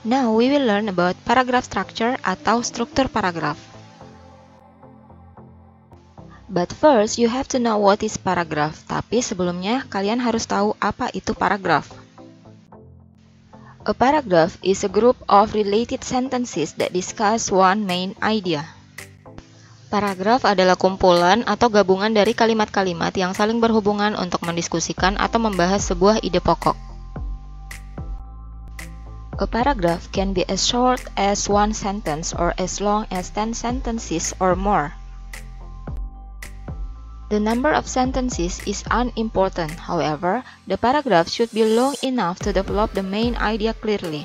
Now we will learn about paragraph structure atau struktur paragraf. But first you have to know what is paragraph. Tapi sebelumnya kalian harus tahu apa itu paragraph. A paragraph is a group of related sentences that discuss one main idea. Paragraf adalah kumpulan atau gabungan dari kalimat-kalimat yang saling berhubungan untuk mendiskusikan atau membahas sebuah ide pokok. A paragraph can be as short as one sentence or as long as 10 sentences or more. The number of sentences is unimportant. However, the paragraph should be long enough to develop the main idea clearly.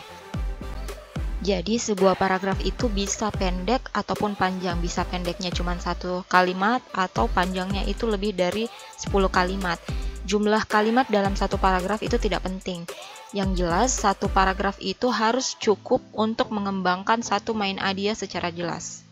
Jadi sebuah paragraf itu bisa pendek ataupun panjang. Bisa pendeknya cuma 1 kalimat atau panjangnya itu lebih dari 10 kalimat. Jumlah kalimat dalam satu paragraf itu tidak penting. Yang jelas satu paragraf itu harus cukup untuk mengembangkan satu main idea secara jelas.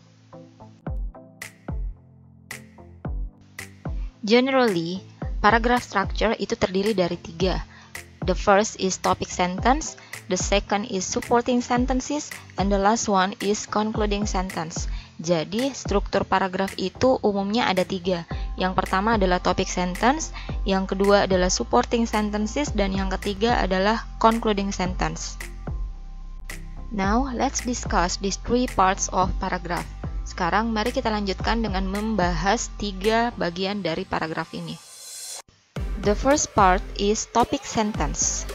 Generally, paragraph structure itu terdiri dari 3. The first is topic sentence, the second is supporting sentences, and the last one is concluding sentence. Jadi, struktur paragraf itu umumnya ada 3. Yang pertama adalah topic sentence, yang kedua adalah supporting sentences, dan yang ketiga adalah concluding sentence. Now, let's discuss these 3 parts of paragraph. Sekarang, mari kita lanjutkan dengan membahas 3 bagian dari paragraf ini. The first part is topic sentence.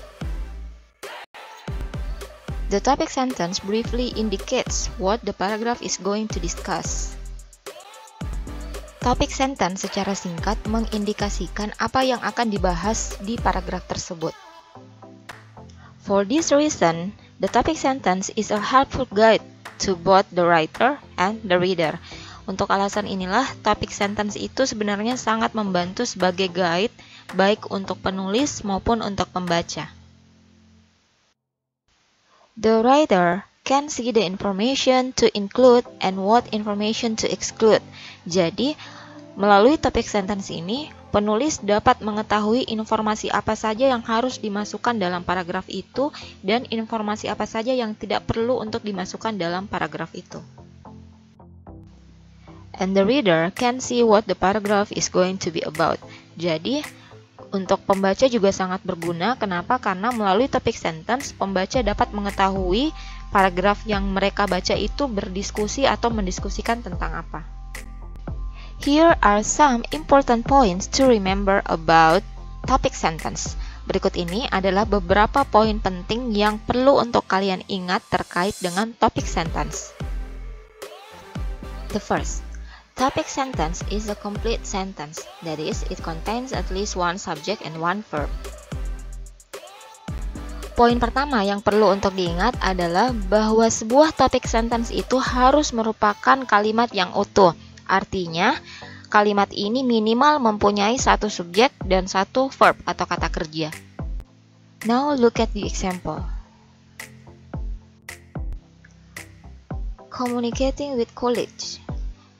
The topic sentence briefly indicates what the paragraph is going to discuss. Topic sentence secara singkat mengindikasikan apa yang akan dibahas di paragraf tersebut. For this reason, the topic sentence is a helpful guide to both the writer and the reader. Untuk alasan inilah, topic sentence itu sebenarnya sangat membantu sebagai guide baik untuk penulis maupun untuk pembaca. The writer can see the information to include and what information to exclude. Jadi, melalui topic sentence ini, penulis dapat mengetahui informasi apa saja yang harus dimasukkan dalam paragraf itu dan informasi apa saja yang tidak perlu untuk dimasukkan dalam paragraf itu. And the reader can see what the paragraph is going to be about. Jadi, untuk pembaca juga sangat berguna. Kenapa? Karena melalui topic sentence, pembaca dapat mengetahui paragraf yang mereka baca itu berdiskusi atau mendiskusikan tentang apa. Here are some important points to remember about topic sentence. Berikut ini adalah beberapa poin penting yang perlu untuk kalian ingat terkait dengan topic sentence. The first, topic sentence is a complete sentence. That is, it contains at least one subject and one verb. Poin pertama yang perlu untuk diingat adalah bahwa sebuah topic sentence itu harus merupakan kalimat yang utuh. Artinya, kalimat ini minimal mempunyai 1 subjek dan 1 verb atau kata kerja. Now look at the example. Communicating with college.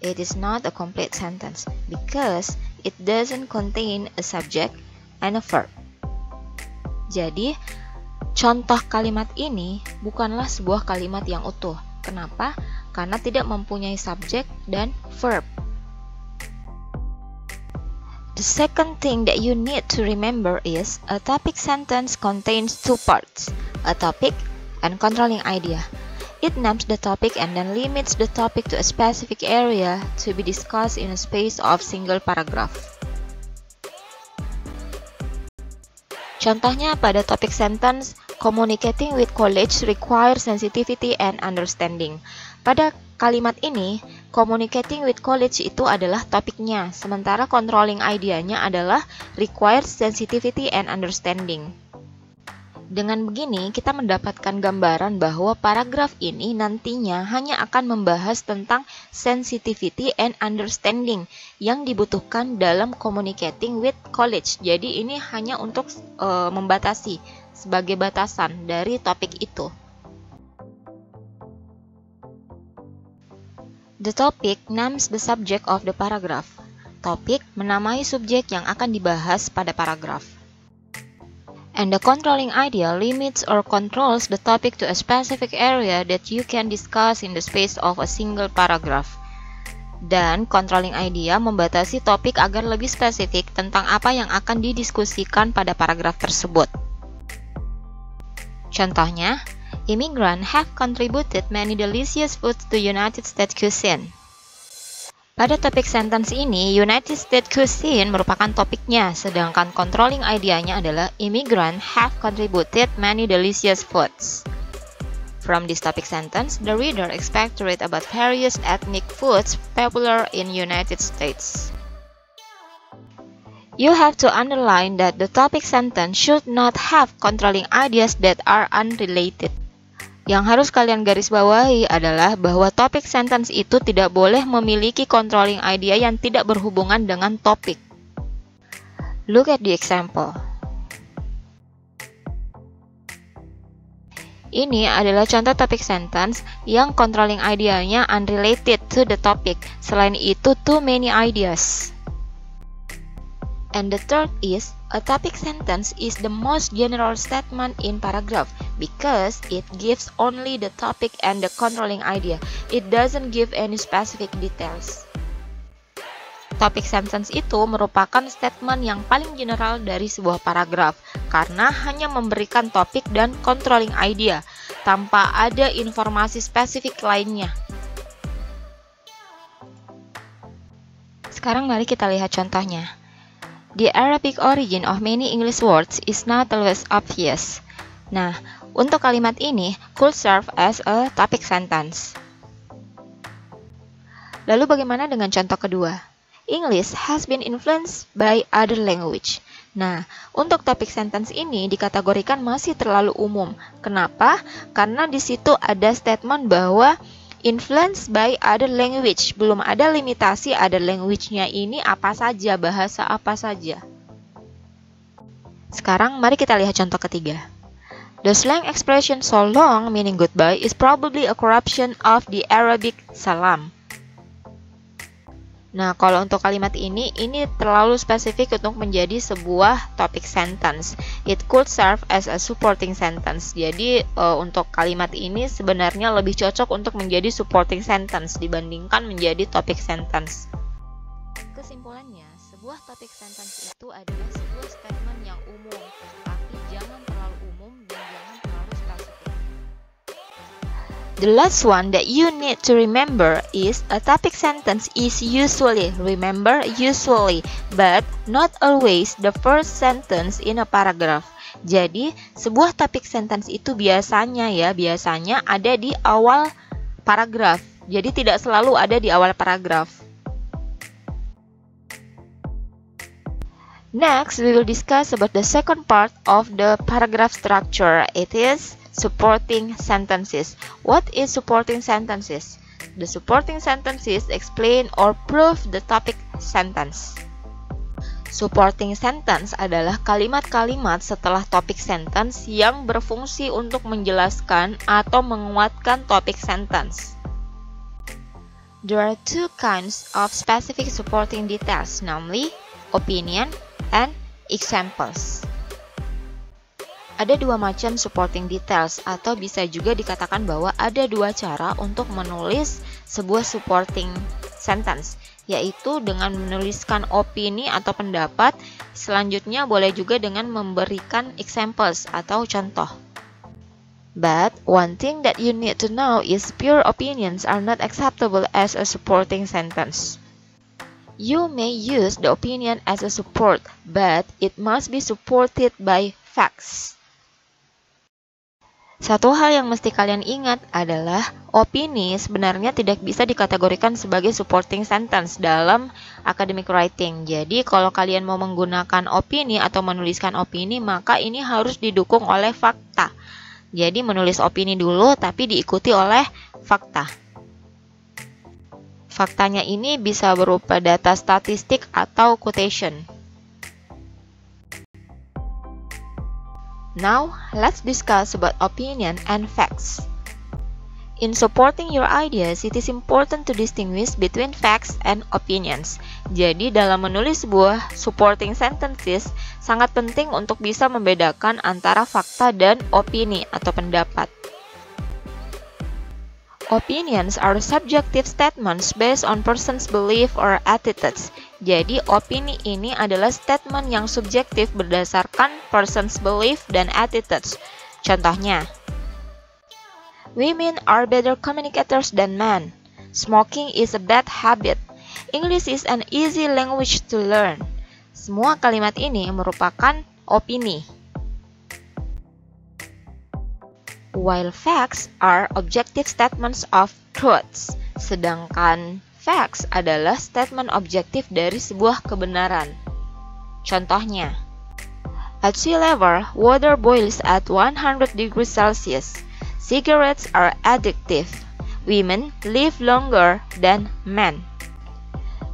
It is not a complete sentence because it doesn't contain a subject and a verb. Jadi, contoh kalimat ini bukanlah sebuah kalimat yang utuh. Kenapa? Karena tidak mempunyai subjek dan verb. The second thing that you need to remember is a topic sentence contains 2 parts, a topic and controlling idea. It names the topic and then limits the topic to a specific area to be discussed in a space of single paragraph. Contohnya pada topic sentence, communicating with college requires sensitivity and understanding. Pada kalimat ini, communicating with college itu adalah topiknya, sementara controlling idea-nya adalah requires sensitivity and understanding. Dengan begini, kita mendapatkan gambaran bahwa paragraf ini nantinya hanya akan membahas tentang sensitivity and understanding yang dibutuhkan dalam communicating with college. Jadi ini hanya untuk membatasi sebagai batasan dari topik itu. The topic names the subject of the paragraph. Topik menamai subjek yang akan dibahas pada paragraf. And the controlling idea limits or controls the topic to a specific area that you can discuss in the space of a single paragraph. Dan controlling idea membatasi topik agar lebih spesifik tentang apa yang akan didiskusikan pada paragraf tersebut. Contohnya, immigrants have contributed many delicious foods to United States cuisine. Pada topik sentence ini, United States cuisine merupakan topiknya, sedangkan controlling idea-nya adalah immigrants have contributed many delicious foods. From this topic sentence, the reader expects to read about various ethnic foods popular in United States. You have to underline that the topic sentence should not have controlling ideas that are unrelated. Yang harus kalian garis bawahi adalah bahwa topik sentence itu tidak boleh memiliki controlling idea yang tidak berhubungan dengan topik. Look at the example. Ini adalah contoh topik sentence yang controlling idea-nya unrelated to the topic. Selain itu, too many ideas. And the third is, a topic sentence is the most general statement in paragraph because it gives only the topic and the controlling idea. It doesn't give any specific details. Topic sentence itu merupakan statement yang paling general dari sebuah paragraf karena hanya memberikan topik dan controlling idea tanpa ada informasi spesifik lainnya. Sekarang mari kita lihat contohnya. The Arabic origin of many English words is not always obvious. Nah, untuk kalimat ini could serve as a topic sentence. Lalu bagaimana dengan contoh kedua? English has been influenced by other language. Nah, untuk topik sentence ini dikategorikan masih terlalu umum. Kenapa? Karena di situ ada statement bahwa influenced by other language. Belum ada limitasi other language-nya ini apa saja, bahasa apa saja. Sekarang mari kita lihat contoh ketiga. The slang expression so long meaning goodbye is probably a corruption of the Arabic salam. Nah, kalau untuk kalimat ini terlalu spesifik untuk menjadi sebuah topic sentence. It could serve as a supporting sentence. Jadi, untuk kalimat ini sebenarnya lebih cocok untuk menjadi supporting sentence dibandingkan menjadi topic sentence. Kesimpulannya, sebuah topic sentence itu adalah sebuah statement yang umum, tapi jangan terlalu umum dan jangan terlalu spesifik. The last one that you need to remember is a topic sentence is usually, remember usually, but not always the first sentence in a paragraph. Jadi, sebuah topic sentence itu biasanya ada di awal paragraf. Jadi tidak selalu ada di awal paragraf. Next, we will discuss about the second part of the paragraph structure. It is supporting sentences. What is supporting sentences? The supporting sentences explain or prove the topic sentence. Supporting sentence adalah kalimat-kalimat setelah topic sentence yang berfungsi untuk menjelaskan atau menguatkan topic sentence. There are two kinds of specific supporting details, namely opinion and examples. Ada dua macam supporting details, atau bisa juga dikatakan bahwa ada dua cara untuk menulis sebuah supporting sentence, yaitu dengan menuliskan opini atau pendapat, selanjutnya boleh juga dengan memberikan examples atau contoh. But one thing that you need to know is pure opinions are not acceptable as a supporting sentence. You may use the opinion as a support, but it must be supported by facts. Satu hal yang mesti kalian ingat adalah opini sebenarnya tidak bisa dikategorikan sebagai supporting sentence dalam academic writing. Jadi kalau kalian mau menggunakan opini atau menuliskan opini, maka ini harus didukung oleh fakta. Jadi menulis opini dulu tapi diikuti oleh fakta. Faktanya ini bisa berupa data statistik atau quotation. Now, let's discuss about opinion and facts. In supporting your ideas, it is important to distinguish between facts and opinions. Jadi, dalam menulis sebuah supporting sentences, sangat penting untuk bisa membedakan antara fakta dan opini atau pendapat. Opinions are subjective statements based on person's belief or attitudes. Jadi, opini ini adalah statement yang subjektif berdasarkan person's belief dan attitudes. Contohnya, women are better communicators than men. Smoking is a bad habit. English is an easy language to learn. Semua kalimat ini merupakan opini. While facts are objective statements of truths. Sedangkan facts adalah statement objektif dari sebuah kebenaran. Contohnya, at sea level, water boils at 100 degrees Celsius. Cigarettes are addictive. Women live longer than men.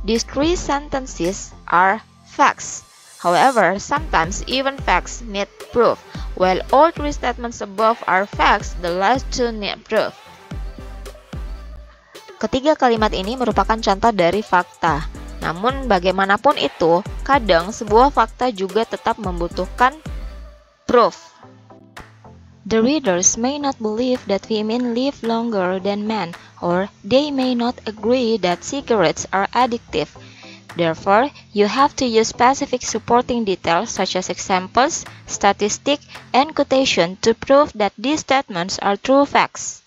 These three sentences are facts. However, sometimes even facts need proof. While all three statements above are facts, the last two need proof. Ketiga kalimat ini merupakan contoh dari fakta. Namun bagaimanapun itu, kadang sebuah fakta juga tetap membutuhkan proof. The readers may not believe that women live longer than men, or they may not agree that cigarettes are addictive. Therefore, you have to use specific supporting details such as examples, statistics, and quotation to prove that these statements are true facts.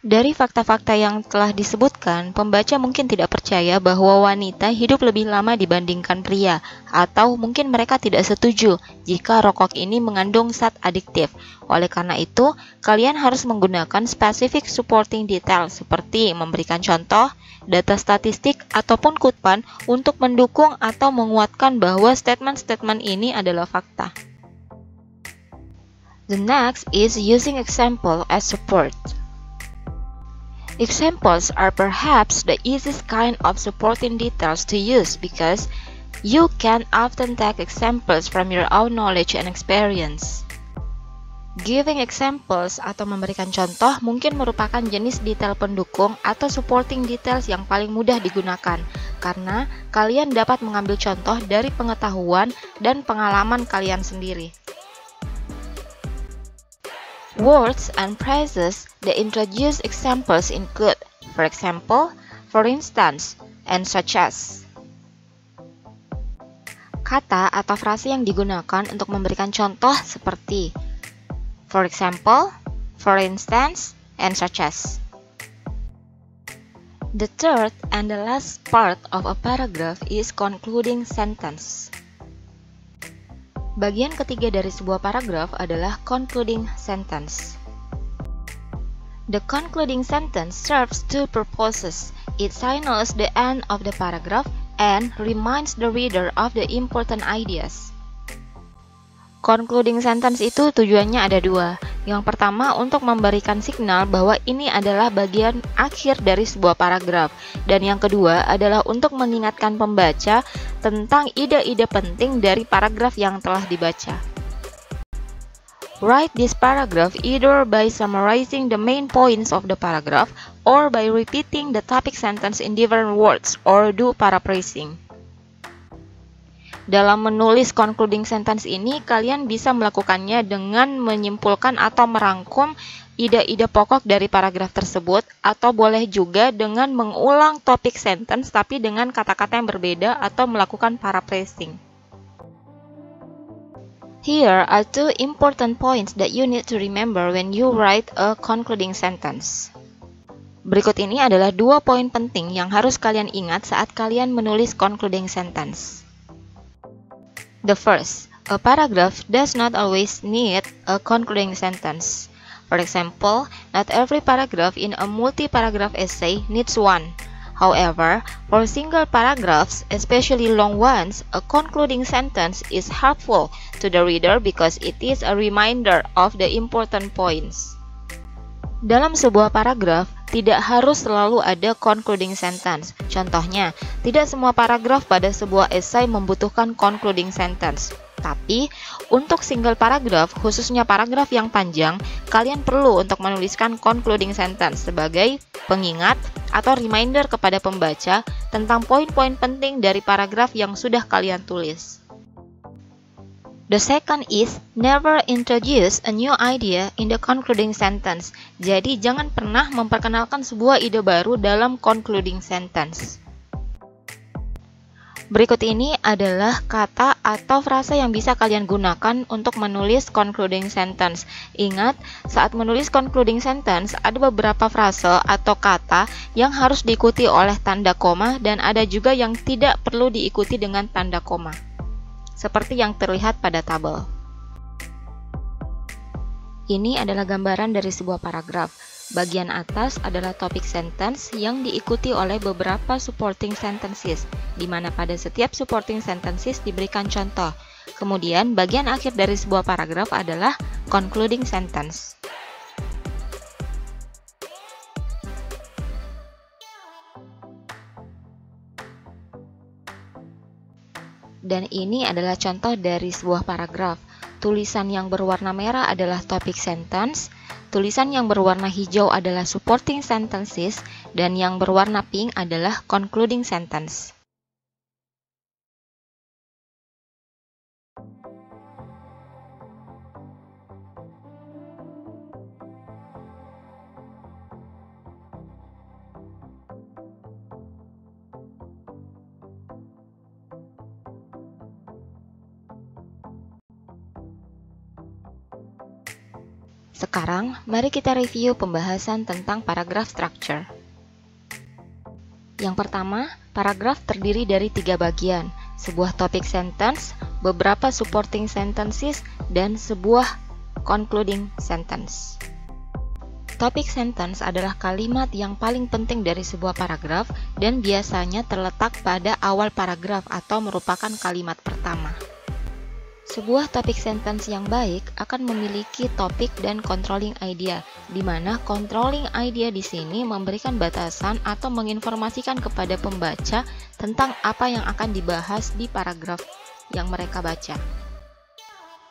Dari fakta-fakta yang telah disebutkan, pembaca mungkin tidak percaya bahwa wanita hidup lebih lama dibandingkan pria, atau mungkin mereka tidak setuju jika rokok ini mengandung zat adiktif. Oleh karena itu, kalian harus menggunakan specific supporting detail seperti memberikan contoh, data statistik, ataupun kutpan untuk mendukung atau menguatkan bahwa statement-statement ini adalah fakta. The next is using example as support. Examples are perhaps the easiest kind of supporting details to use because you can often take examples from your own knowledge and experience. Giving examples atau memberikan contoh mungkin merupakan jenis detail pendukung atau supporting details yang paling mudah digunakan karena kalian dapat mengambil contoh dari pengetahuan dan pengalaman kalian sendiri. Words and phrases that introduce examples include, for example, for instance, and such as. Kata atau frase yang digunakan untuk memberikan contoh seperti for example, for instance, and such as. The third and the last part of a paragraph is concluding sentence. Bagian ketiga dari sebuah paragraf adalah concluding sentence. The concluding sentence serves two purposes. It signals the end of the paragraph and reminds the reader of the important ideas. Concluding sentence itu tujuannya ada dua. Yang pertama untuk memberikan signal bahwa ini adalah bagian akhir dari sebuah paragraf. Dan yang kedua adalah untuk mengingatkan pembaca tentang ide-ide penting dari paragraf yang telah dibaca. Write this paragraph either by summarizing the main points of the paragraph or by repeating the topic sentence in different words or do paraphrasing. Dalam menulis concluding sentence ini, kalian bisa melakukannya dengan menyimpulkan atau merangkum ide-ide pokok dari paragraf tersebut, atau boleh juga dengan mengulang topik sentence tapi dengan kata-kata yang berbeda atau melakukan paraphrasing. Here are two important points that you need to remember when you write a concluding sentence. Berikut ini adalah dua poin penting yang harus kalian ingat saat kalian menulis concluding sentence. The first, a paragraph does not always need a concluding sentence. For example, not every paragraph in a multi-paragraph essay needs one. However, for single paragraphs, especially long ones, a concluding sentence is helpful to the reader because it is a reminder of the important points. Dalam sebuah paragraf, tidak harus selalu ada concluding sentence. Contohnya, tidak semua paragraf pada sebuah esai membutuhkan concluding sentence. Tapi, untuk single paragraph, khususnya paragraf yang panjang, kalian perlu untuk menuliskan concluding sentence sebagai pengingat atau reminder kepada pembaca tentang poin-poin penting dari paragraf yang sudah kalian tulis. The second is never introduce a new idea in the concluding sentence. Jadi, jangan pernah memperkenalkan sebuah ide baru dalam concluding sentence. Berikut ini adalah kata atau frasa yang bisa kalian gunakan untuk menulis concluding sentence. Ingat, saat menulis concluding sentence, ada beberapa frase atau kata yang harus diikuti oleh tanda koma dan ada juga yang tidak perlu diikuti dengan tanda koma, seperti yang terlihat pada tabel. Ini adalah gambaran dari sebuah paragraf. Bagian atas adalah topic sentence yang diikuti oleh beberapa supporting sentences, di mana pada setiap supporting sentences diberikan contoh. Kemudian, bagian akhir dari sebuah paragraf adalah concluding sentence. Dan ini adalah contoh dari sebuah paragraf. Tulisan yang berwarna merah adalah topic sentence, tulisan yang berwarna hijau adalah supporting sentences, dan yang berwarna pink adalah concluding sentence. Sekarang, mari kita review pembahasan tentang paragraph structure. Yang pertama, paragraf terdiri dari 3 bagian, sebuah topic sentence, beberapa supporting sentences, dan sebuah concluding sentence. Topic sentence adalah kalimat yang paling penting dari sebuah paragraf dan biasanya terletak pada awal paragraf atau merupakan kalimat pertama. Sebuah topic sentence yang baik akan memiliki topik dan controlling idea, di mana controlling idea di sini memberikan batasan atau menginformasikan kepada pembaca tentang apa yang akan dibahas di paragraf yang mereka baca.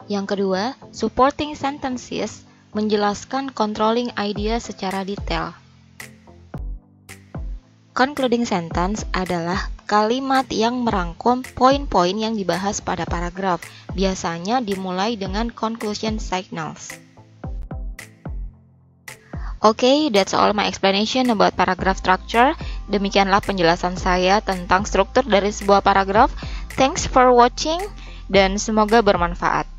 Yang kedua, supporting sentences menjelaskan controlling idea secara detail. Concluding sentence adalah kalimat yang merangkum poin-poin yang dibahas pada paragraf, biasanya dimulai dengan conclusion signals. Okay, that's all my explanation about paragraph structure. Demikianlah penjelasan saya tentang struktur dari sebuah paragraf. Thanks for watching dan semoga bermanfaat.